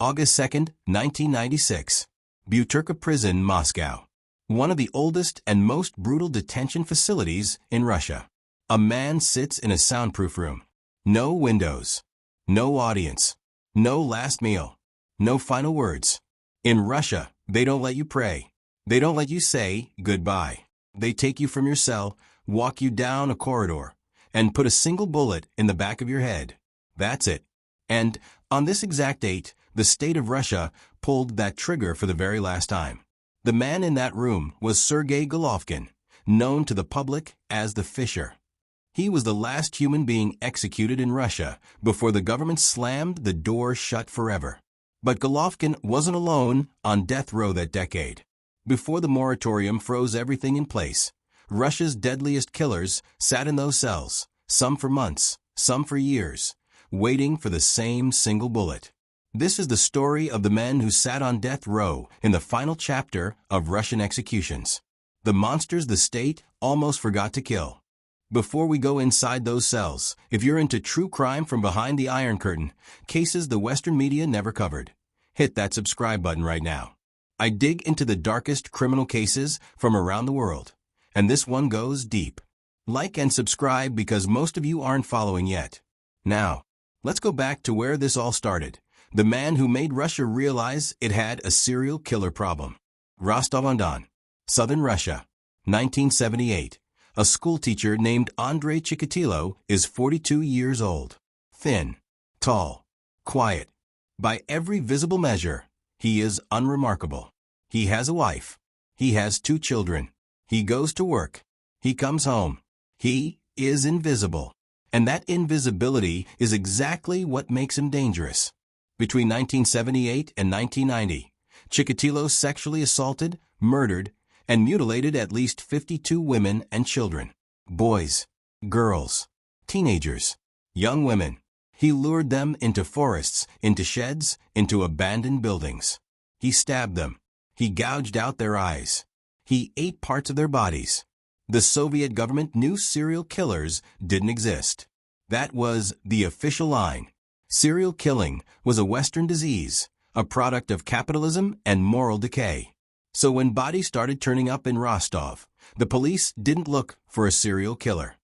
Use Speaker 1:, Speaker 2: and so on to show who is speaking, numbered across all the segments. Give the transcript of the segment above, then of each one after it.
Speaker 1: August 2, 1996. Butyrka Prison, Moscow. One of the oldest and most brutal detention facilities in Russia. A man sits in a soundproof room. No windows. No audience. No last meal. No final words. In Russia, they don't let you pray. They don't let you say goodbye. They take you from your cell, walk you down a corridor, and put a single bullet in the back of your head. That's it. And on this exact date, the state of Russia pulled that trigger for the very last time. The man in that room was Sergey Golovkin, known to the public as the Fisher. He was the last human being executed in Russia before the government slammed the door shut forever. But Golovkin wasn't alone on death row that decade. Before the moratorium froze everything in place, Russia's deadliest killers sat in those cells, some for months, some for years, waiting for the same single bullet. This is the story of the men who sat on death row in the final chapter of Russian executions. The monsters the state almost forgot to kill. Before we go inside those cells, if you're into true crime from behind the Iron Curtain, cases the Western media never covered, hit that subscribe button right now. I dig into the darkest criminal cases from around the world, and this one goes deep. Like and subscribe because most of you aren't following yet. Now, let's go back to where this all started. The man who made Russia realize it had a serial killer problem. Rostov-on-Don, southern Russia, 1978. A schoolteacher named Andrei Chikatilo is 42 years old. Thin, tall, quiet. By every visible measure, he is unremarkable. He has a wife. He has 2 children. He goes to work. He comes home. He is invisible. And that invisibility is exactly what makes him dangerous. Between 1978 and 1990, Chikatilo sexually assaulted, murdered, and mutilated at least 52 women and children. Boys, girls, teenagers, young women. He lured them into forests, into sheds, into abandoned buildings. He stabbed them. He gouged out their eyes. He ate parts of their bodies. The Soviet government knew serial killers didn't exist. That was the official line. Serial killing was a Western disease, a product of capitalism and moral decay. So when bodies started turning up in Rostov, the police didn't look for a serial killer.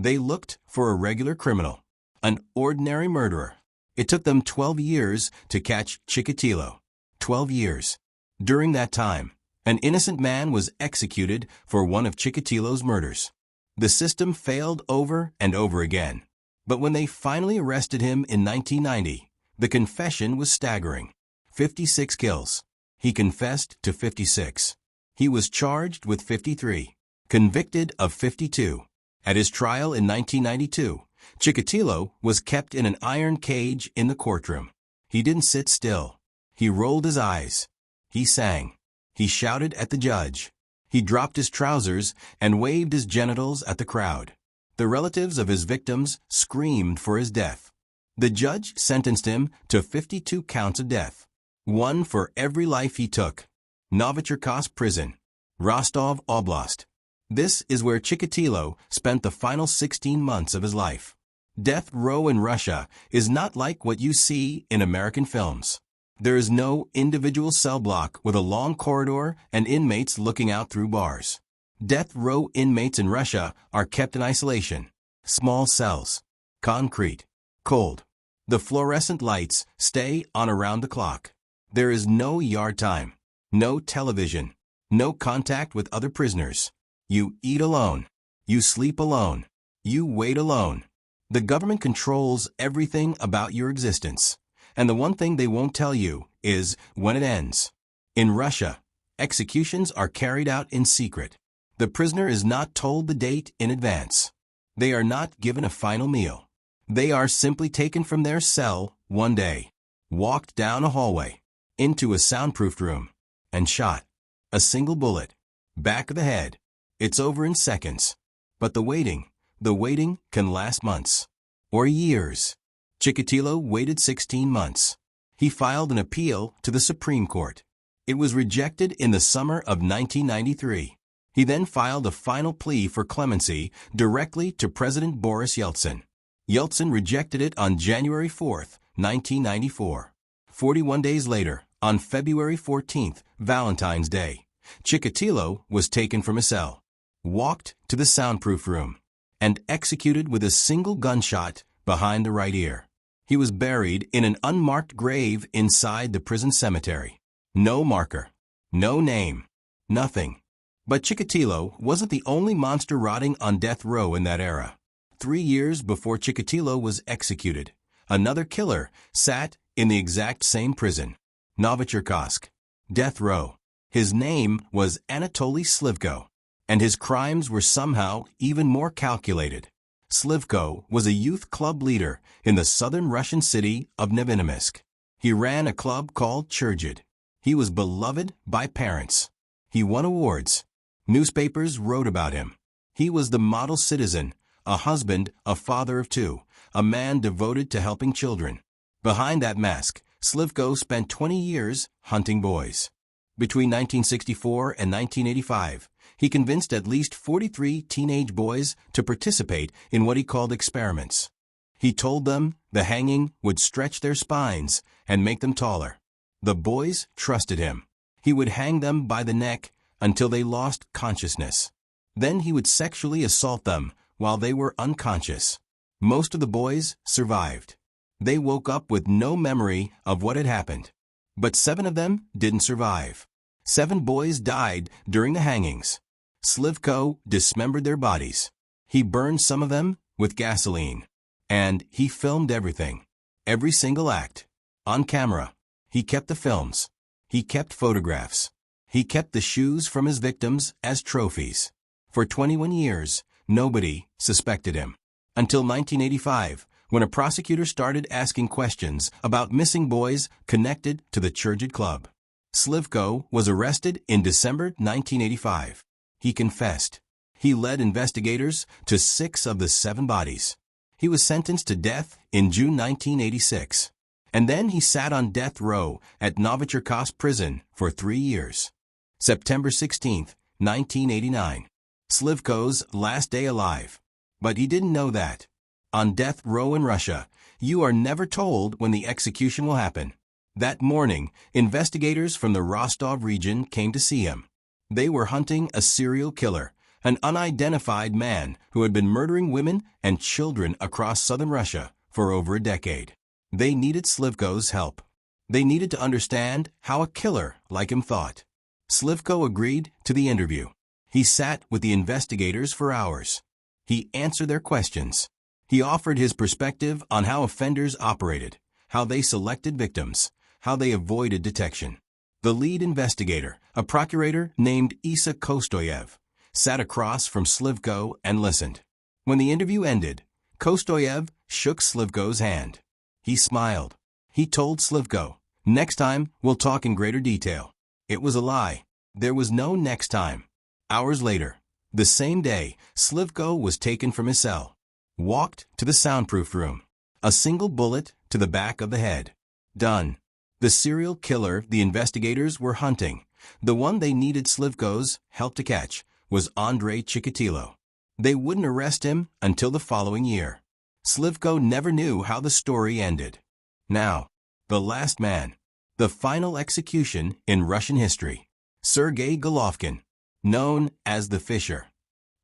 Speaker 1: They looked for a regular criminal, an ordinary murderer. It took them 12 years to catch Chikatilo. 12 years. During that time, an innocent man was executed for one of Chikatilo's murders. The system failed over and over again. But when they finally arrested him in 1990, the confession was staggering. 56 kills. He confessed to 56. He was charged with 53, convicted of 52. At his trial in 1992, Chikatilo was kept in an iron cage in the courtroom. He didn't sit still. He rolled his eyes. He sang. He shouted at the judge. He dropped his trousers and waved his genitals at the crowd. The relatives of his victims screamed for his death. The judge sentenced him to 52 counts of death, one for every life he took. Novocherkassk prison, Rostov Oblast. This is where Chikatilo spent the final 16 months of his life. Death row in Russia is not like what you see in American films. There is no individual cell block with a long corridor and inmates looking out through bars. Death row inmates in Russia are kept in isolation. Small cells. Concrete. Cold. The fluorescent lights stay on around the clock. There is no yard time. No television. No contact with other prisoners. You eat alone. You sleep alone. You wait alone. The government controls everything about your existence. And the one thing they won't tell you is when it ends. In Russia, executions are carried out in secret. The prisoner is not told the date in advance. They are not given a final meal. They are simply taken from their cell one day, walked down a hallway, into a soundproofed room, and shot. A single bullet. Back of the head. It's over in seconds. But the waiting can last months. Or years. Chikatilo waited 16 months. He filed an appeal to the Supreme Court. It was rejected in the summer of 1993. He then filed a final plea for clemency directly to President Boris Yeltsin. Yeltsin rejected it on January 4, 1994. 41 days later, on February 14th, Valentine's Day, Chikatilo was taken from his cell, walked to the soundproof room, and executed with a single gunshot behind the right ear. He was buried in an unmarked grave inside the prison cemetery. No marker, no name, nothing. But Chikatilo wasn't the only monster rotting on death row in that era. 3 years before Chikatilo was executed, another killer sat in the exact same prison, Novocherkassk, death row. His name was Anatoly Slivko, and his crimes were somehow even more calculated. Slivko was a youth club leader in the southern Russian city of Novocherkassk. He ran a club called Churjid. He was beloved by parents. He won awards. Newspapers wrote about him. He was the model citizen, a husband, a father of 2, a man devoted to helping children. Behind that mask, Slivko spent 20 years hunting boys. Between 1964 and 1985, he convinced at least 43 teenage boys to participate in what he called experiments. He told them the hanging would stretch their spines and make them taller. The boys trusted him. He would hang them by the neck until they lost consciousness. Then he would sexually assault them while they were unconscious. Most of the boys survived. They woke up with no memory of what had happened. But 7 of them didn't survive. 7 boys died during the hangings. Slivko dismembered their bodies. He burned some of them with gasoline. And he filmed everything. Every single act. On camera. He kept the films. He kept photographs. He kept the shoes from his victims as trophies. For 21 years, nobody suspected him. Until 1985, when a prosecutor started asking questions about missing boys connected to the Churjid Club. Slivko was arrested in December 1985. He confessed. He led investigators to 6 of the 7 bodies. He was sentenced to death in June 1986. And then he sat on death row at Novocherkassk prison for 3 years. September 16, 1989. Slivko's last day alive. But he didn't know that. On death row in Russia, you are never told when the execution will happen. That morning, investigators from the Rostov region came to see him. They were hunting a serial killer, an unidentified man who had been murdering women and children across southern Russia for over a decade. They needed Slivko's help. They needed to understand how a killer like him thought. Slivko agreed to the interview. He sat with the investigators for hours. He answered their questions. He offered his perspective on how offenders operated, how they selected victims, how they avoided detection. The lead investigator, a procurator named Isa Kostoyev, sat across from Slivko and listened. When the interview ended, Kostoyev shook Slivko's hand. He smiled. He told Slivko, "Next time, we'll talk in greater detail." It was a lie. There was no next time. Hours later, the same day, Slivko was taken from his cell, walked to the soundproof room. A single bullet to the back of the head. Done. The serial killer the investigators were hunting, the one they needed Slivko's help to catch, was Andrei Chikatilo. They wouldn't arrest him until the following year. Slivko never knew how the story ended. Now, the last man. The final execution in Russian history. Sergey Golovkin, known as the Fisher,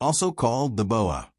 Speaker 1: also called the Boa.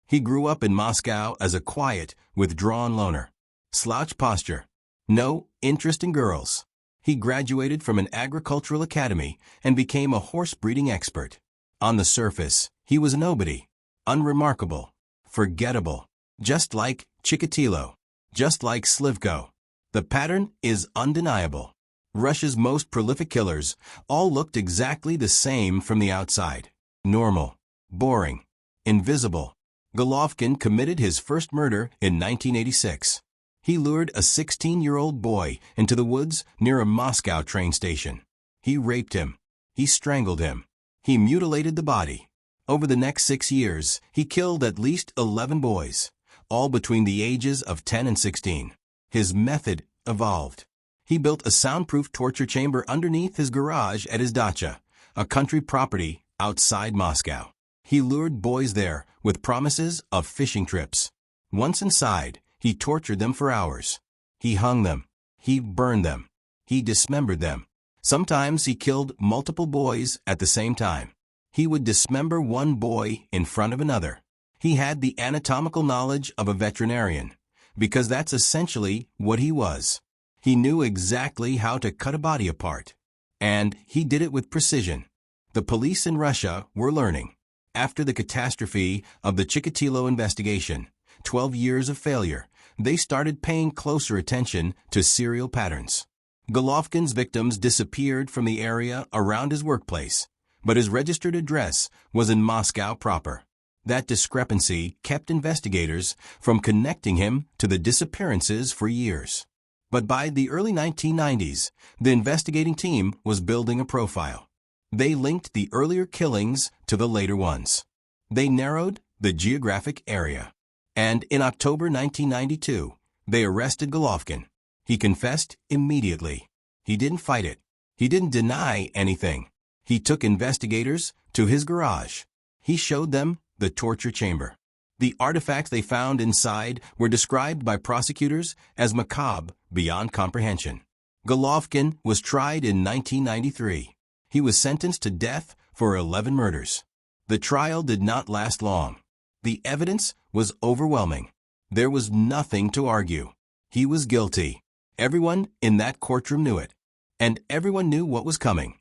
Speaker 1: He grew up in Moscow as a quiet, withdrawn loner. Slouch posture. No interest in girls. He graduated from an agricultural academy and became a horse breeding expert. On the surface, he was a nobody. Unremarkable. Forgettable. Just like Chikatilo. Just like Slivko. The pattern is undeniable. Russia's most prolific killers all looked exactly the same from the outside. Normal. Boring. Invisible. Golovkin committed his first murder in 1986. He lured a 16-year-old boy into the woods near a Moscow train station. He raped him. He strangled him. He mutilated the body. Over the next 6 years, he killed at least 11 boys, all between the ages of 10 and 16. His method evolved. He built a soundproof torture chamber underneath his garage at his dacha, a country property outside Moscow. He lured boys there with promises of fishing trips. Once inside, he tortured them for hours. He hung them. He burned them. He dismembered them. Sometimes he killed multiple boys at the same time. He would dismember one boy in front of another. He had the anatomical knowledge of a veterinarian, because that's essentially what he was. He knew exactly how to cut a body apart. And he did it with precision. The police in Russia were learning. After the catastrophe of the Chikatilo investigation, 12 years of failure, they started paying closer attention to serial patterns. Golovkin's victims disappeared from the area around his workplace, but his registered address was in Moscow proper. That discrepancy kept investigators from connecting him to the disappearances for years. But by the early 1990s, the investigating team was building a profile. They linked the earlier killings to the later ones. They narrowed the geographic area. And in October 1992, they arrested Golovkin. He confessed immediately. He didn't fight it. He didn't deny anything. He took investigators to his garage. He showed them the torture chamber. The artifacts they found inside were described by prosecutors as macabre beyond comprehension. Golovkin was tried in 1993. He was sentenced to death for 11 murders. The trial did not last long. The evidence was overwhelming. There was nothing to argue. He was guilty. Everyone in that courtroom knew it. And everyone knew what was coming.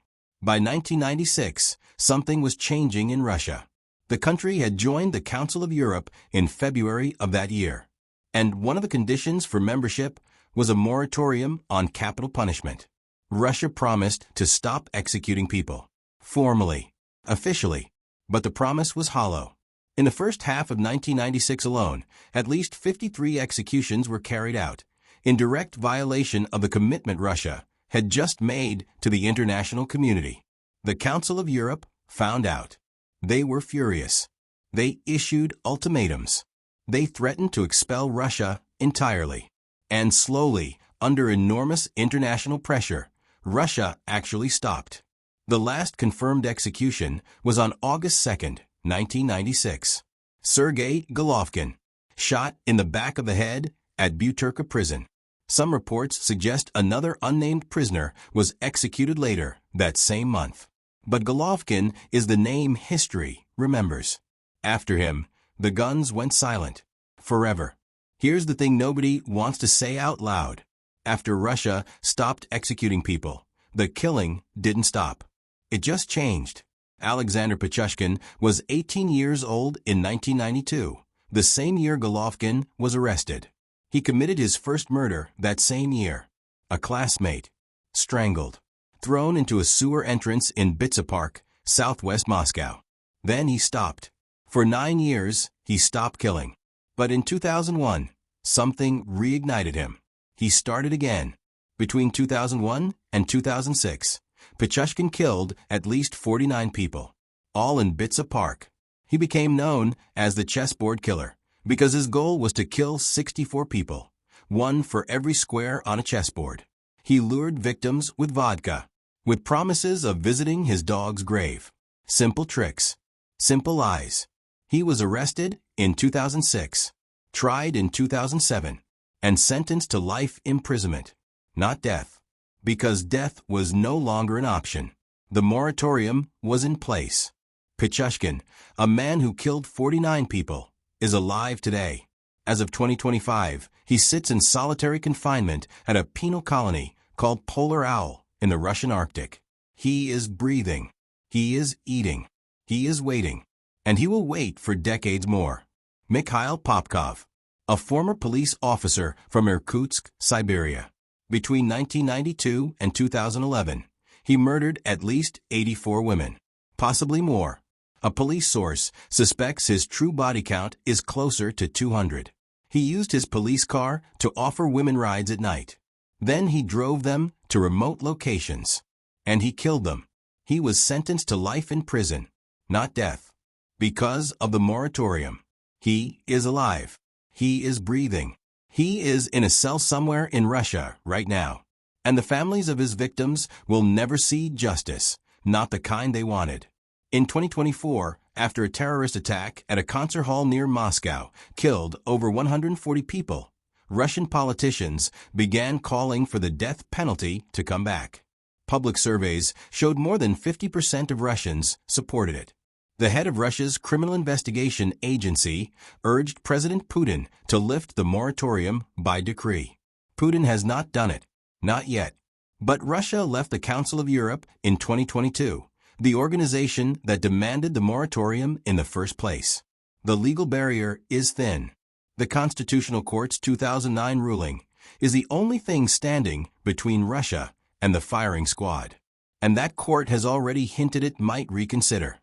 Speaker 1: By 1996, something was changing in Russia. The country had joined the Council of Europe in February of that year. And one of the conditions for membership was a moratorium on capital punishment. Russia promised to stop executing people. Formally. Officially. But the promise was hollow. In the first half of 1996 alone, at least 53 executions were carried out, in direct violation of the commitment Russia had just made to the international community. The Council of Europe found out. They were furious. They issued ultimatums. They threatened to expel Russia entirely. And slowly, under enormous international pressure, Russia actually stopped. The last confirmed execution was on August 2, 1996. Sergey Golovkin, shot in the back of the head at Butyrka prison. Some reports suggest another unnamed prisoner was executed later that same month. But Golovkin is the name history remembers. After him, the guns went silent. Forever. Here's the thing nobody wants to say out loud. After Russia stopped executing people, the killing didn't stop. It just changed. Alexander Pichushkin was 18 years old in 1992, the same year Golovkin was arrested. He committed his first murder that same year. A classmate. Strangled. Thrown into a sewer entrance in Butyrka Park, southwest Moscow. Then he stopped. For 9 years, he stopped killing. But in 2001, something reignited him. He started again. Between 2001 and 2006, Pichushkin killed at least 49 people, all in Butyrka Park. He became known as the chessboard killer because his goal was to kill 64 people, one for every square on a chessboard. He lured victims with vodka, with promises of visiting his dog's grave. Simple tricks. Simple lies. He was arrested in 2006, tried in 2007, and sentenced to life imprisonment, not death. Because death was no longer an option. The moratorium was in place. Pichushkin, a man who killed 49 people, is alive today. As of 2025, he sits in solitary confinement at a penal colony called Polar Owl in the Russian Arctic. He is breathing. He is eating. He is waiting. And he will wait for decades more. Mikhail Popkov, a former police officer from Irkutsk, Siberia. Between 1992 and 2011, he murdered at least 84 women, possibly more. A police source suspects his true body count is closer to 200. He used his police car to offer women rides at night. Then he drove them to remote locations. And he killed them. He was sentenced to life in prison, not death. Because of the moratorium. He is alive. He is breathing. He is in a cell somewhere in Russia right now. And the families of his victims will never see justice, not the kind they wanted. In 2024, after a terrorist attack at a concert hall near Moscow killed over 140 people, Russian politicians began calling for the death penalty to come back. Public surveys showed more than 50% of Russians supported it. The head of Russia's Criminal Investigation Agency urged President Putin to lift the moratorium by decree. Putin has not done it. Not yet. But Russia left the Council of Europe in 2022, the organization that demanded the moratorium in the first place. The legal barrier is thin. The Constitutional Court's 2009 ruling is the only thing standing between Russia and the firing squad. And that court has already hinted it might reconsider.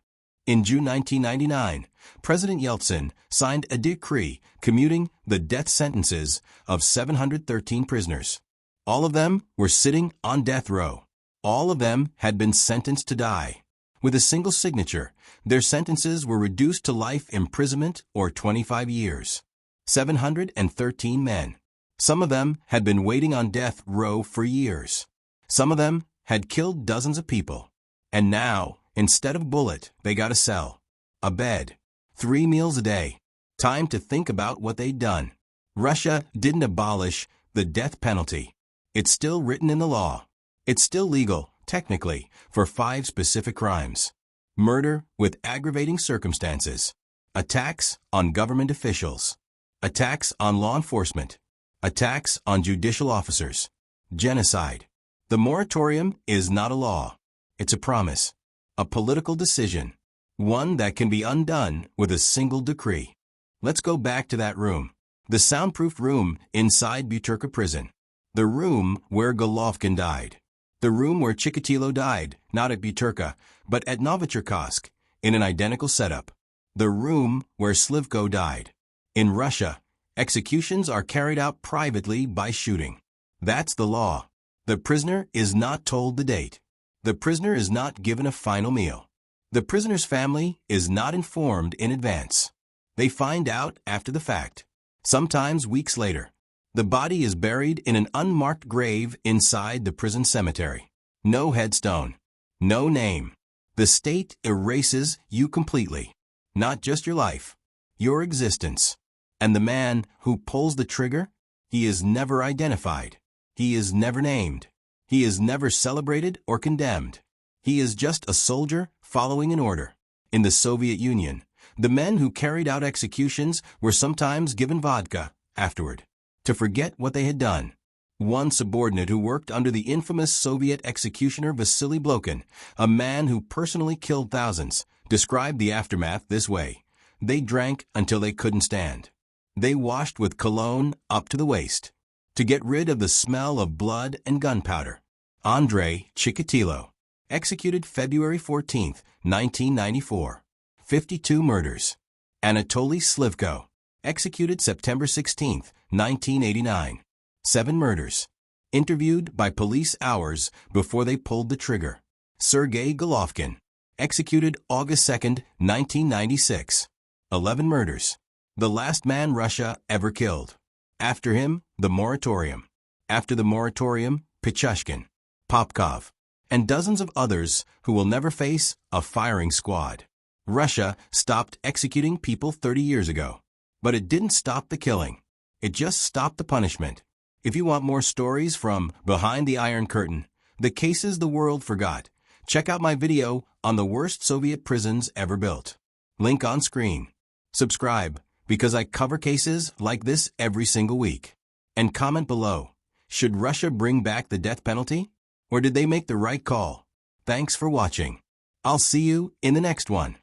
Speaker 1: In June 1999, President Yeltsin signed a decree commuting the death sentences of 713 prisoners. All of them were sitting on death row. All of them had been sentenced to die. With a single signature, their sentences were reduced to life imprisonment or 25 years. 713 men. Some of them had been waiting on death row for years. Some of them had killed dozens of people. And now, instead of bullet, they got a cell, a bed, 3 meals a day. Time to think about what they'd done. Russia didn't abolish the death penalty. It's still written in the law. It's still legal, technically, for 5 specific crimes. Murder with aggravating circumstances. Attacks on government officials. Attacks on law enforcement. Attacks on judicial officers. Genocide. The moratorium is not a law. It's a promise. A political decision. One that can be undone with a single decree. Let's go back to that room. The soundproofed room inside Butyrka prison. The room where Golovkin died. The room where Chikatilo died, not at Butyrka, but at Novocherkassk, in an identical setup. The room where Slivko died. In Russia, executions are carried out privately by shooting. That's the law. The prisoner is not told the date. The prisoner is not given a final meal. The prisoner's family is not informed in advance. They find out after the fact, sometimes weeks later. The body is buried in an unmarked grave inside the prison cemetery. No headstone. No name. The state erases you completely. Not just your life, your existence. And the man who pulls the trigger, he is never identified. He is never named. He is never celebrated or condemned. He is just a soldier following an order. In the Soviet Union, the men who carried out executions were sometimes given vodka afterward to forget what they had done. One subordinate who worked under the infamous Soviet executioner Vasily Blokhin, a man who personally killed thousands, described the aftermath this way. They drank until they couldn't stand. They washed with cologne up to the waist to get rid of the smell of blood and gunpowder. Andrei Chikatilo, executed February 14, 1994. 52 murders. Anatoly Slivko, executed September 16, 1989. 7 murders. Interviewed by police hours before they pulled the trigger. Sergey Golovkin, executed August 2, 1996. 11 murders. The last man Russia ever killed. After him, the moratorium. After the moratorium, Pichushkin, Popkov, and dozens of others who will never face a firing squad. Russia stopped executing people 30 years ago. But it didn't stop the killing. It just stopped the punishment. If you want more stories from behind the Iron Curtain, the cases the world forgot, check out my video on the worst Soviet prisons ever built. Link on screen. Subscribe, because I cover cases like this every single week. And comment below, should Russia bring back the death penalty? Or did they make the right call? Thanks for watching. I'll see you in the next one.